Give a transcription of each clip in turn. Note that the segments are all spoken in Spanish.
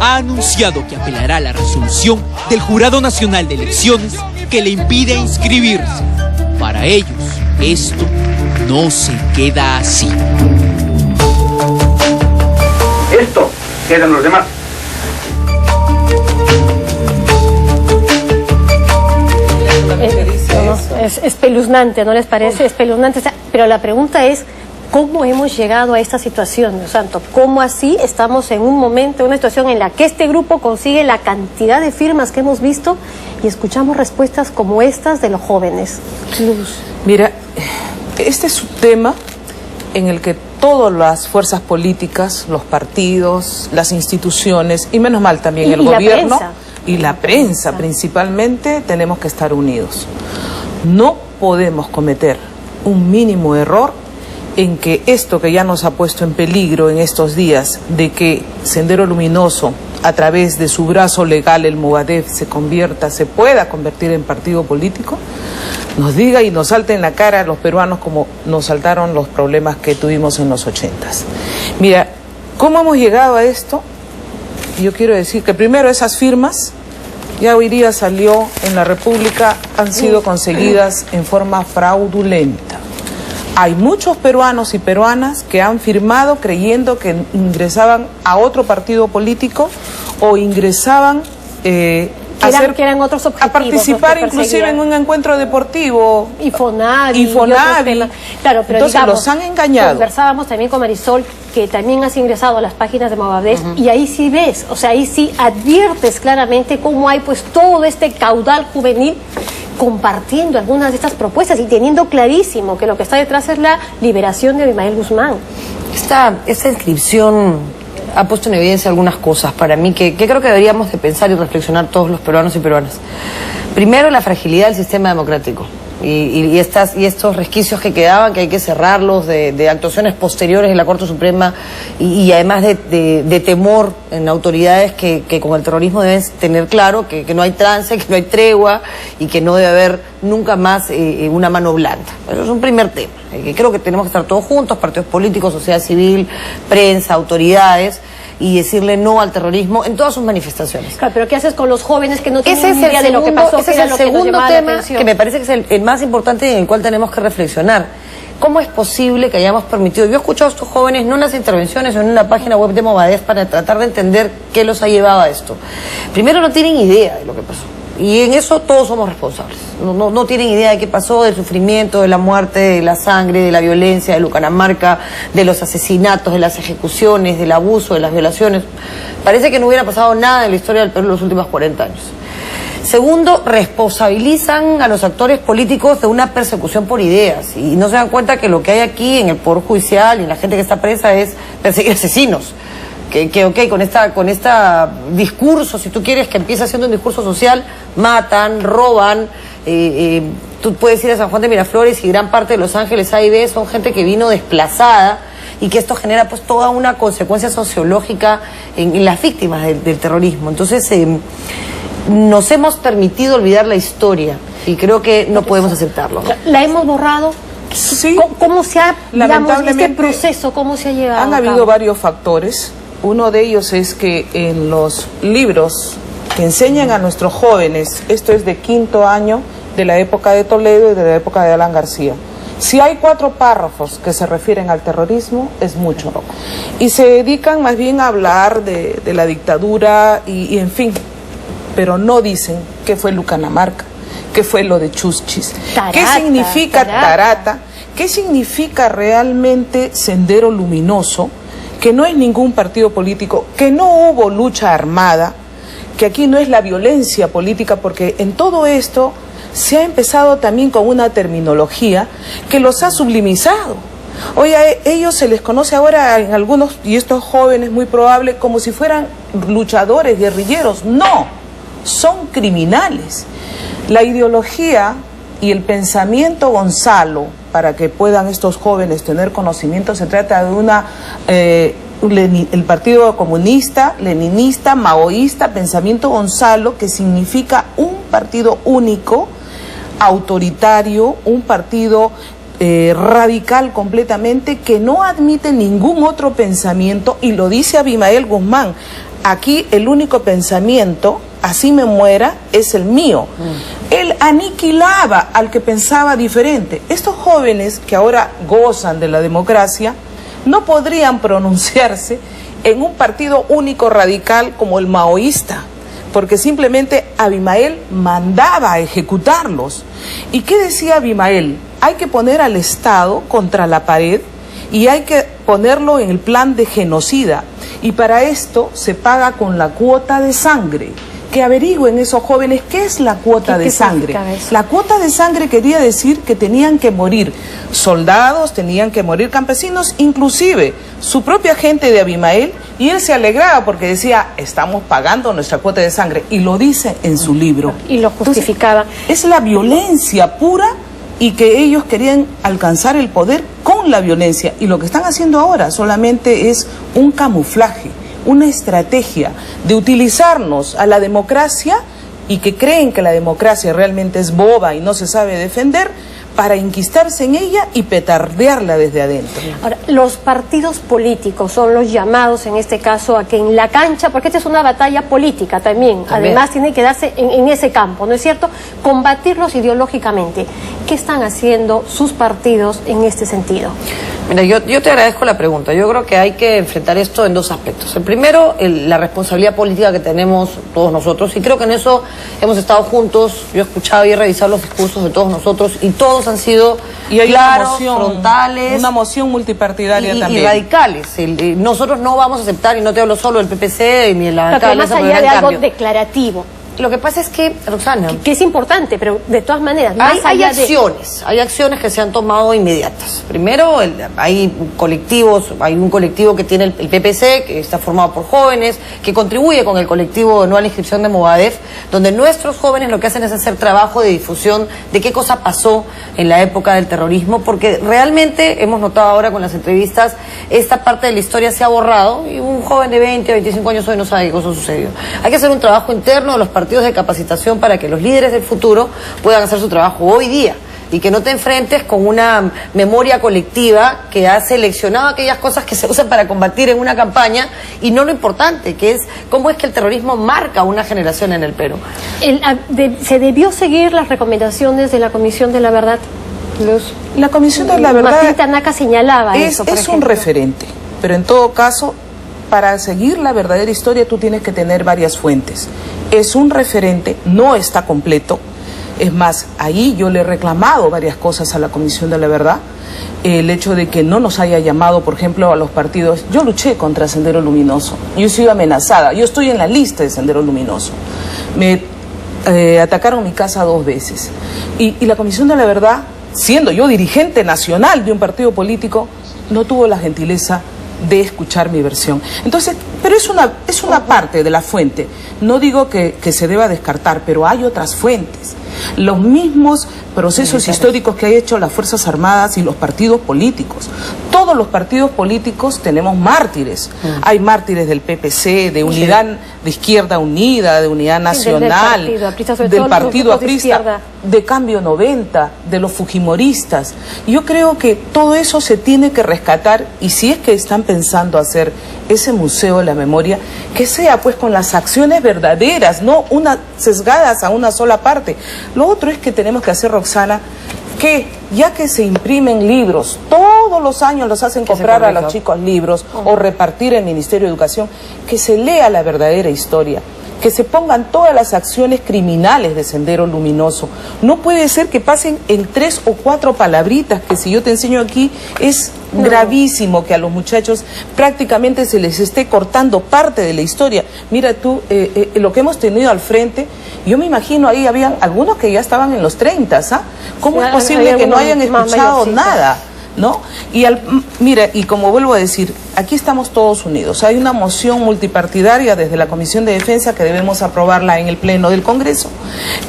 ha anunciado que apelará a la resolución del Jurado Nacional de Elecciones que le impide inscribirse. Para ellos, esto no se queda así. Esto quedan los demás. Es espeluznante, ¿no les parece? Espeluznante. Pero la pregunta es, ¿cómo hemos llegado a esta situación, Dios santo? ¿Cómo así estamos en un momento, una situación en la que este grupo consigue la cantidad de firmas que hemos visto y escuchamos respuestas como estas de los jóvenes? Luz. Mira, este es un tema en el que todas las fuerzas políticas, los partidos, las instituciones y menos mal también el gobierno y la prensa principalmente tenemos que estar unidos. No podemos cometer un mínimo error en que esto que ya nos ha puesto en peligro en estos días, de que Sendero Luminoso, a través de su brazo legal, el Movadef, se pueda convertir en partido político, nos diga y nos salte en la cara a los peruanos como nos saltaron los problemas que tuvimos en los 80s. Mira, ¿cómo hemos llegado a esto? Yo quiero decir que primero esas firmas, ya hoy día salió en la República, han sido conseguidas en forma fraudulenta. Hay muchos peruanos y peruanas que han firmado creyendo que ingresaban a otro partido político o ingresaban que eran otros objetivos, a participar inclusive en un encuentro deportivo. Y Fonavi. Claro, pero entonces digamos, los han engañado. Conversábamos también con Marisol, que también has ingresado a las páginas de Movadef, y ahí sí ves, o sea, ahí sí adviertes claramente cómo hay pues todo este caudal juvenil compartiendo algunas de estas propuestas y teniendo clarísimo que lo que está detrás es la liberación de Abimael Guzmán. Esta inscripción ha puesto en evidencia algunas cosas para mí que creo que deberíamos de pensar y reflexionar todos los peruanos y peruanas. Primero, la fragilidad del sistema democrático y estos resquicios que quedaban, que hay que cerrarlos, de actuaciones posteriores de la Corte Suprema y además de temor en autoridades que con el terrorismo deben tener claro que no hay trance, que no hay tregua y que no debe haber nunca más una mano blanda. Eso es un primer tema. Que creo que tenemos que estar todos juntos, partidos políticos, sociedad civil, prensa, autoridades, y decirle no al terrorismo en todas sus manifestaciones. Claro, pero ¿qué haces con los jóvenes que no tienen ni idea de lo que pasó? Ese es el segundo tema que me parece que es el más importante y en el cual tenemos que reflexionar. ¿Cómo es posible que hayamos permitido? Yo he escuchado a estos jóvenes no en las intervenciones o en una página web de Movadef para tratar de entender qué los ha llevado a esto. Primero, no tienen idea de lo que pasó. Y en eso todos somos responsables. No tienen idea de qué pasó, del sufrimiento, de la muerte, de la sangre, de la violencia, de Lucanamarca, de los asesinatos, de las ejecuciones, del abuso, de las violaciones. Parece que no hubiera pasado nada en la historia del Perú en los últimos 40 años. Segundo, responsabilizan a los actores políticos de una persecución por ideas y no se dan cuenta que lo que hay aquí en el Poder Judicial y en la gente que está presa es perseguir asesinos. Con esta discurso, si tú quieres, que empieza siendo un discurso social, matan, roban. Tú puedes ir a San Juan de Miraflores y gran parte de Los Ángeles A y B son gente que vino desplazada y que esto genera pues toda una consecuencia sociológica en las víctimas del terrorismo. Entonces nos hemos permitido olvidar la historia y creo que no podemos aceptarlo. ¿La hemos borrado? Sí. ¿Cómo se ha, digamos, este proceso, cómo se ha llevado? Han habido varios factores. Uno de ellos es que en los libros que enseñan a nuestros jóvenes, esto es de 5º año, de la época de Toledo y de la época de Alan García, si hay 4 párrafos que se refieren al terrorismo, es mucho. Y se dedican más bien a hablar de la dictadura y en fin, pero no dicen qué fue Lucanamarca, qué fue lo de Chuchis, qué significa Tarata, qué significa realmente Sendero Luminoso, que no es ningún partido político, que no hubo lucha armada, que aquí no es la violencia política, porque en todo esto se ha empezado también con una terminología que los ha sublimizado. Oye, a ellos se les conoce ahora en algunos, y estos jóvenes muy probable, como si fueran luchadores, guerrilleros. No, son criminales. La ideología y el pensamiento Gonzalo, para que puedan estos jóvenes tener conocimiento, se trata de el Partido Comunista, Leninista, Maoísta, pensamiento Gonzalo, que significa un partido único, autoritario, un partido radical completamente, que no admite ningún otro pensamiento, y lo dice Abimael Guzmán. aquí el único pensamiento, así me muera, es el mío. Él aniquilaba al que pensaba diferente. Estos jóvenes que ahora gozan de la democracia no podrían pronunciarse en un partido único radical como el maoísta, porque simplemente Abimael mandaba a ejecutarlos. ¿Y qué decía Abimael? Hay que poner al Estado contra la pared y hay que ponerlo en el plan de genocida. Y para esto se paga con la cuota de sangre. Que averigüen esos jóvenes qué es la cuota de sangre. La cuota de sangre quería decir que tenían que morir soldados, tenían que morir campesinos, inclusive su propia gente de Abimael, y él se alegraba porque decía, estamos pagando nuestra cuota de sangre, y lo dice en su libro. Y lo justificaba. Entonces, es la violencia pura, y que ellos querían alcanzar el poder con la violencia, y lo que están haciendo ahora solamente es un camuflaje, una estrategia de utilizarnos a la democracia, y que creen que la democracia realmente es boba y no se sabe defender, para enquistarse en ella y petardearla desde adentro. Ahora, los partidos políticos son los llamados en este caso a que en la cancha, porque esta es una batalla política también. Además tiene que darse en ese campo, ¿no es cierto? Combatirlos ideológicamente. ¿Qué están haciendo sus partidos en este sentido? Mira, yo te agradezco la pregunta. Yo creo que hay que enfrentar esto en dos aspectos. El primero, la responsabilidad política que tenemos todos nosotros, y creo que en eso hemos estado juntos. Yo he escuchado y he revisado los discursos de todos nosotros, y todos han sido claros, frontales, una moción multipartidaria también, y radicales. Nosotros no vamos a aceptar, y no te hablo solo del PPC ni de la alcaldesa, más allá de algo declarativo. Lo que pasa es que, Roxana, que es importante, pero de todas maneras, hay acciones que se han tomado inmediatas. Primero, hay colectivos, hay un colectivo que tiene el PPC, que está formado por jóvenes, que contribuye con el colectivo no a la inscripción de Movadef, donde nuestros jóvenes lo que hacen es hacer trabajo de difusión de qué cosa pasó en la época del terrorismo, porque realmente hemos notado ahora con las entrevistas, esta parte de la historia se ha borrado, y un joven de 20 o 25 años hoy no sabe qué cosa sucedió. Hay que hacer un trabajo interno de los partidos de capacitación para que los líderes del futuro puedan hacer su trabajo hoy día, y que no te enfrentes con una memoria colectiva que ha seleccionado aquellas cosas que se usan para combatir en una campaña, y no lo importante, que es cómo es que el terrorismo marca una generación en el Perú. ¿Se debió seguir las recomendaciones de la Comisión de la Verdad? La Comisión de la Verdad Martín Tanaka señalaba eso, es un referente, pero en todo caso, para seguir la verdadera historia tú tienes que tener varias fuentes. Es un referente, no está completo. Es más, ahí yo le he reclamado varias cosas a la Comisión de la Verdad. El hecho de que no nos haya llamado, por ejemplo, a los partidos. Yo luché contra Sendero Luminoso. Yo he sido amenazada. Yo estoy en la lista de Sendero Luminoso. Me atacaron mi casa 2 veces. Y la Comisión de la Verdad, siendo yo dirigente nacional de un partido político, no tuvo la gentileza de escuchar mi versión. Entonces, pero es una parte de la fuente. No digo que se deba descartar, pero hay otras fuentes. Los mismos procesos históricos que han hecho las Fuerzas Armadas y los partidos políticos. Todos los partidos políticos tenemos mártires. Hay mártires del PPC, de Unidad de Izquierda Unida, de Unidad Nacional, del Partido Aprista, de Cambio 90, de los fujimoristas. Yo creo que todo eso se tiene que rescatar, y si es que están pensando hacer ese museo de la memoria, que sea pues con las acciones verdaderas, no sesgadas a una sola parte. Lo otro es que tenemos que hacer, Roxana, que ya que se imprimen libros, todos los años los hacen comprar a los chicos libros o repartir el Ministerio de Educación, que se lea la verdadera historia, que se pongan todas las acciones criminales de Sendero Luminoso. No puede ser que pasen en 3 o 4 palabritas, que si yo te enseño aquí es gravísimo que a los muchachos prácticamente se les esté cortando parte de la historia. Mira tú, lo que hemos tenido al frente, yo me imagino ahí habían algunos que ya estaban en los 30, ¿ah? ¿Cómo es posible que no hayan escuchado nada? ¿No? Mira, y como vuelvo a decir, aquí estamos todos unidos. Hay una moción multipartidaria desde la Comisión de Defensa que debemos aprobarla en el Pleno del Congreso,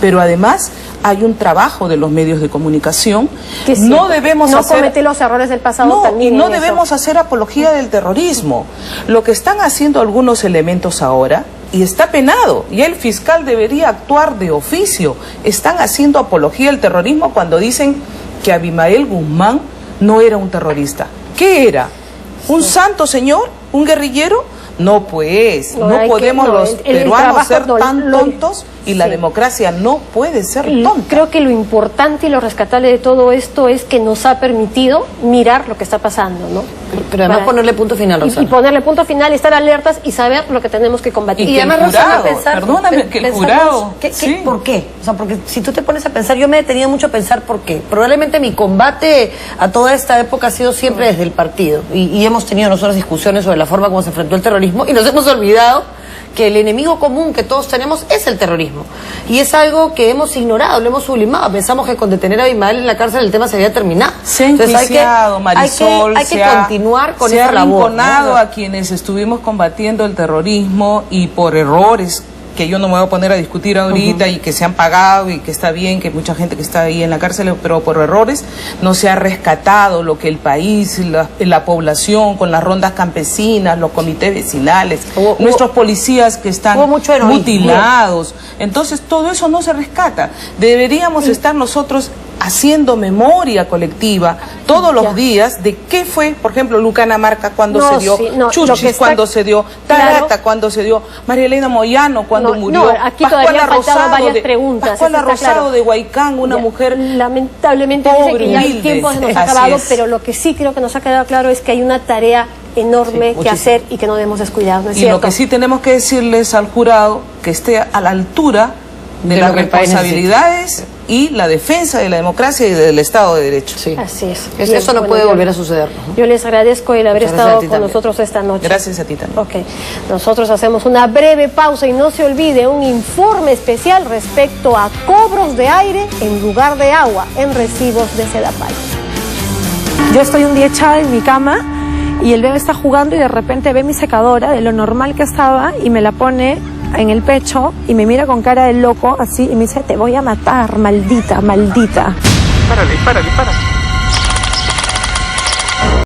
pero además hay un trabajo de los medios de comunicación. Que no debemos cometer los errores del pasado también. Y no debemos hacer apología del terrorismo. Lo que están haciendo algunos elementos ahora, y está penado, y el fiscal debería actuar de oficio, están haciendo apología del terrorismo cuando dicen que Abimael Guzmán no era un terrorista. ¿Qué era? ¿Un santo señor? ¿Un guerrillero? No pues, no hay podemos que, no, los el peruanos trabajo, ser no, tan tontos y la sí. democracia no puede ser tonta. Creo que lo importante y lo rescatable de todo esto es que nos ha permitido mirar lo que está pasando, ¿no? Pero además ponerle punto final, Rosana. Y ponerle punto final, estar alertas y saber lo que tenemos que combatir. Y que además, el Rosana, jurado, perdóname, que el jurado, sí. ¿Por qué? O sea, porque si tú te pones a pensar, yo me he detenido mucho a pensar por qué. Probablemente mi combate a toda esta época ha sido siempre desde el partido. Y hemos tenido nosotros discusiones sobre la forma como se enfrentó el terrorismo y nos hemos olvidado que el enemigo común que todos tenemos es el terrorismo. Y es algo que hemos ignorado, lo hemos sublimado. Pensamos que con detener a Abimael en la cárcel el tema se había terminado. Se ha enjuiciado, Marisol, hay que continuar con esa labor. Se ha arrinconado a quienes estuvimos combatiendo el terrorismo y por errores que yo no me voy a poner a discutir ahorita y que se han pagado y que está bien, que mucha gente que está ahí en la cárcel, pero por errores no se ha rescatado lo que el país, la población, con las rondas campesinas, los comités vecinales, nuestros policías que están mutilados. Entonces todo eso no se rescata. Deberíamos estar nosotros haciendo memoria colectiva todos los días de qué fue, por ejemplo, Lucana Marca cuando se dio, Chuchis cuando se dio, Tarata cuando se dio, María Elena Moyano cuando murió, aquí todavía faltaban varias preguntas. Pascuala Rosado de Huaycán, una mujer lamentablemente pobre, que ya el tiempo se nos ha acabado, pero lo que sí creo que nos ha quedado claro es que hay una tarea enorme que hacer y que no debemos descuidar, ¿no es cierto? Lo que sí tenemos que decirles al jurado que esté a la altura de las responsabilidades y la defensa de la democracia y del Estado de Derecho. Sí. Así es. Eso no puede volver a suceder. Yo les agradezco el haber estado con nosotros esta noche. Gracias a ti también. Ok. Nosotros hacemos una breve pausa y no se olvide un informe especial respecto a cobros de aire en lugar de agua en recibos de Sedapal. Yo estoy un día echada en mi cama y el bebé está jugando y de repente ve mi secadora de lo normal que estaba y me la pone en el pecho y me mira con cara de loco así y me dice: te voy a matar, maldita, maldita. Párale.